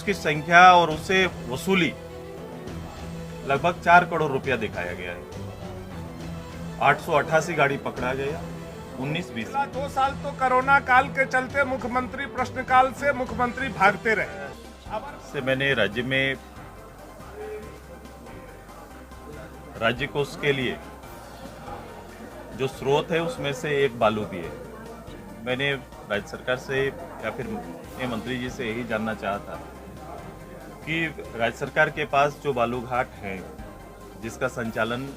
उसकी संख्या और उससे वसूली लगभग 4 करोड़ रुपया दिखाया गया है। 888 गाड़ी पकड़ा गया 19-20। 2 साल तो कोरोना काल के चलते मुख्यमंत्री प्रश्नकाल से मुख्यमंत्री भागते रहे। से मैंने राज्य कोष के लिए जो स्रोत है उसमें से एक बालू भी है। मैंने राज्य सरकार से या फिर मंत्री जी से यही जानना चाहा था कि राज्य सरकार के पास जो बालू घाट है जिसका संचालन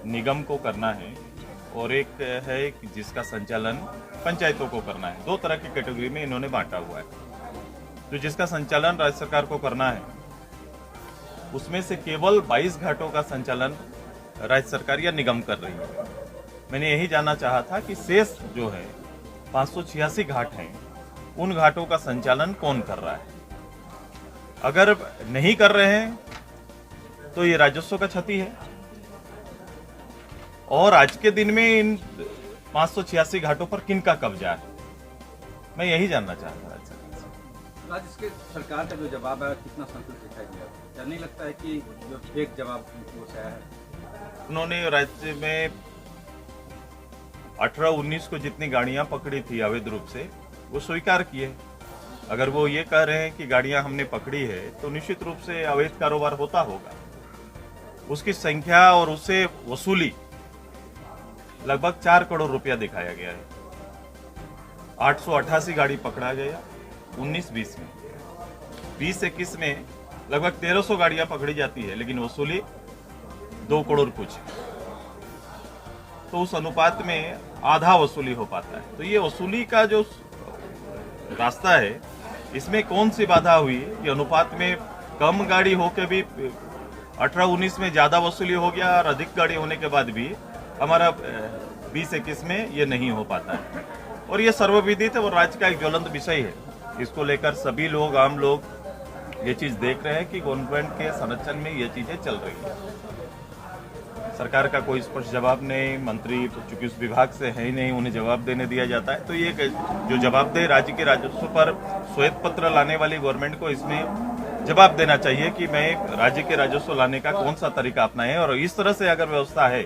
निगम को करना है और एक है कि जिसका संचालन पंचायतों को करना है, 2 तरह की कैटेगरी में इन्होंने बांटा हुआ है। तो जिसका संचालन राज्य सरकार को करना है उसमें से केवल 22 घाटों का संचालन राज्य सरकार या निगम कर रही है। मैंने यही जानना चाहा था कि शेष जो है 586 घाट हैं, उन घाटों का संचालन कौन कर रहा है। अगर नहीं कर रहे हैं तो ये राजस्व का क्षति है और आज के दिन में इन 586 घाटों पर किनका कब्जा है, मैं यही जानना चाहता था। आज इसके सरकार का जो जवाब है कितना संतुष्ट दिखाई दिया? क्या नहीं लगता है कि जो फेक जवाब उनको आया है? उन्होंने राज्य में 18-19 को जितनी गाड़ियां पकड़ी थी अवैध रूप से वो स्वीकार किए। अगर वो ये कह रहे हैं कि गाड़ियां हमने पकड़ी है तो निश्चित रूप से अवैध कारोबार होता होगा। उसकी संख्या और उससे वसूली लगभग 4 करोड़ रुपया दिखाया गया है। 888 गाड़ी पकड़ा गया 19-20 में। 20-21 में लगभग 1300 गाड़ियां पकड़ी जाती है लेकिन वसूली 2 करोड़ कुछ, तो उस अनुपात में आधा वसूली हो पाता है। तो ये वसूली का जो रास्ता है इसमें कौन सी बाधा हुई कि अनुपात में कम गाड़ी होकर भी 18-19 में ज्यादा वसूली हो गया और अधिक गाड़ी होने के बाद भी हमारा 20-21 में ये नहीं हो पाता है। और ये सर्वविदित है और राज्य का एक ज्वलंत विषय है। इसको लेकर सभी लोग, आम लोग ये चीज देख रहे हैं कि गवर्नमेंट के संरक्षण में ये चीजें चल रही है। सरकार का कोई स्पष्ट जवाब नहीं, मंत्री चूंकि उस विभाग से है ही नहीं, उन्हें जवाब देने दिया जाता है। तो ये जो जवाबदेह राज्य के राजस्व पर श्वेत पत्र लाने वाली गवर्नमेंट को इसमें जवाब देना चाहिए कि मैं राज्य के राजस्व लाने का कौन सा तरीका अपनाएं। और इस तरह से अगर व्यवस्था है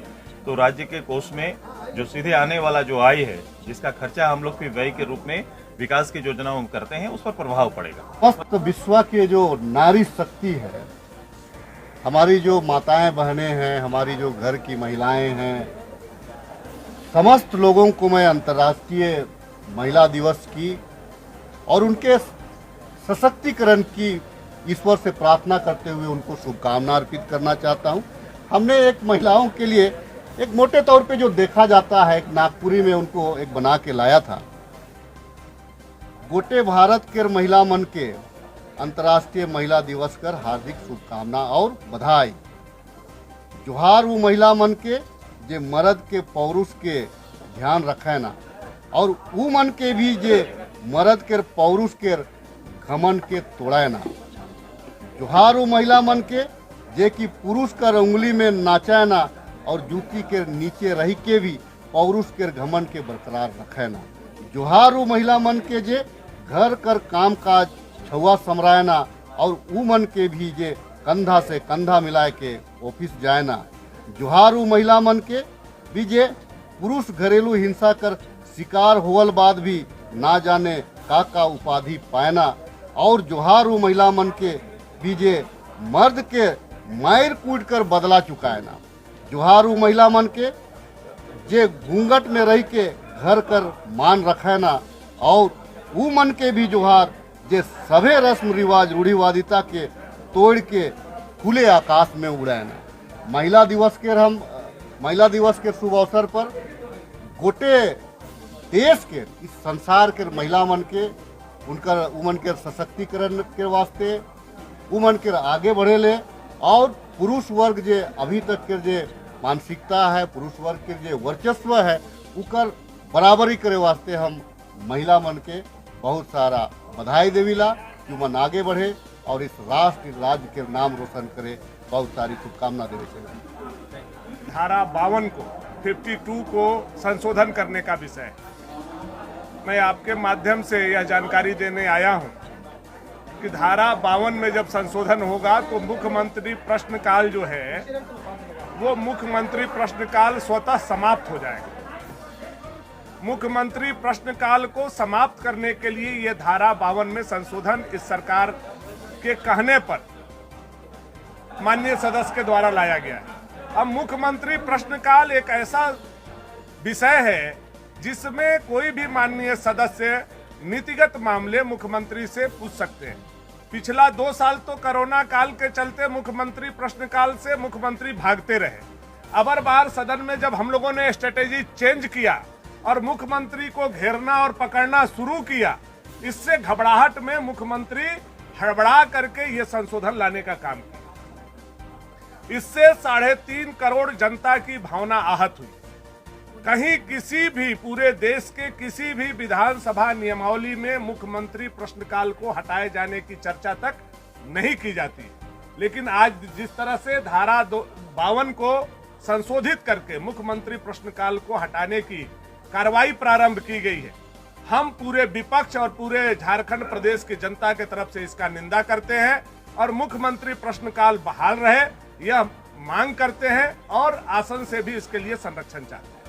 तो राज्य के कोष में जो सीधे आने वाला जो आय है, जिसका खर्चा हम लोग फिर व्यय के रूप में विकास की योजनाओं में करते हैं, उस पर प्रभाव पड़ेगा। तो विश्व के जो नारी शक्ति है, हमारी जो माताएं बहनें हैं, हमारी जो घर की महिलाएं हैं, समस्त लोगों को मैं अंतर्राष्ट्रीय महिला दिवस की और उनके सशक्तिकरण की ईश्वर से प्रार्थना करते हुए उनको शुभकामना अर्पित करना चाहता हूं। हमने एक महिलाओं के लिए एक मोटे तौर पे जो देखा जाता है, एक नागपुरी में उनको एक बना के लाया था। गोटे भारत के महिला मन के अंतर्राष्ट्रीय महिला दिवस कर हार्दिक शुभकामना और बधाई। जोहार वो महिला मन के जे मर्द के पौरुष के ध्यान रखे ना, और वो मन के भी जे मर्द के पौरुष के घमन के तोड़े ना। जोहार वो महिला मन के जे कि पुरुष कर उंगली में नाचे ना और जूती के नीचे रही के भी पौरुष के घमन के बरकरार रखे ना। जोहार वो महिला मन के जे घर कर काम काज छुआ समराए ना और ऊ मन के भी जे कंधा से कंधा मिलाए के ऑफिस जाए ना। जोहार वो महिला मन के भी जे पुरुष घरेलू हिंसा कर शिकार होवल बाद भी ना जाने का उपाधि पायना। और जोहार वो महिला मन के भी जे मर्द के मार कूट कर बदला चुकाए ना। जोहार वो महिला मन के जे घूंघट में रह के घर कर मान रखे ना। और वो मन के भी जोहार जे सभे रस्म रिवाज रूढ़िवादिता के तोड़ के खुले आकाश में उड़ाना। महिला दिवस के शुभ अवसर पर गोटे देश के इस संसार के महिला मन के उनकर उमन के सशक्तिकरण के वास्ते उमन के आगे बढ़े ले। और पुरुष वर्ग जे अभी तक के जे मानसिकता है, पुरुष वर्ग के जे वर्चस्व है, उकर बराबरी करे वास्ते हम महिला मन के बहुत सारा बधाई देविला कि मन आगे बढ़े और इस राष्ट्र राज्य के नाम रोशन करे। बहुत सारी शुभकामना देवे चाहिए। धारा 52 को 52 को संशोधन करने का विषय मैं आपके माध्यम से यह जानकारी देने आया हूं कि धारा 52 में जब संशोधन होगा तो मुख्यमंत्री प्रश्नकाल जो है वो मुख्यमंत्री प्रश्नकाल स्वतः समाप्त हो जाएगा। मुख्यमंत्री प्रश्नकाल को समाप्त करने के लिए यह धारा 52 में संशोधन इस सरकार के कहने पर माननीय सदस्य के द्वारा लाया गया है। अब मुख्यमंत्री प्रश्नकाल एक ऐसा विषय है जिसमें कोई भी माननीय सदस्य नीतिगत मामले मुख्यमंत्री से पूछ सकते हैं। पिछला 2 साल तो कोरोना काल के चलते मुख्यमंत्री प्रश्नकाल से मुख्यमंत्री भागते रहे। अबर बार सदन में जब हम लोगों ने स्ट्रेटेजी चेंज किया और मुख्यमंत्री को घेरना और पकड़ना शुरू किया, इससे घबराहट में मुख्यमंत्री हड़बड़ा करके ये संशोधन लाने का काम किया। इससे 3.5 करोड़ जनता की भावना आहत हुई। कहीं किसी भी पूरे देश के किसी भी विधानसभा नियमावली में मुख्यमंत्री प्रश्नकाल को हटाए जाने की चर्चा तक नहीं की जाती। लेकिन आज जिस तरह से धारा 52 को संशोधित करके मुख्यमंत्री प्रश्नकाल को हटाने की कार्रवाई प्रारंभ की गई है, हम पूरे विपक्ष और पूरे झारखंड प्रदेश की जनता के तरफ से इसका निंदा करते हैं और मुख्यमंत्री प्रश्नकाल बहाल रहे यह मांग करते हैं और आसन से भी इसके लिए संरक्षण चाहते हैं।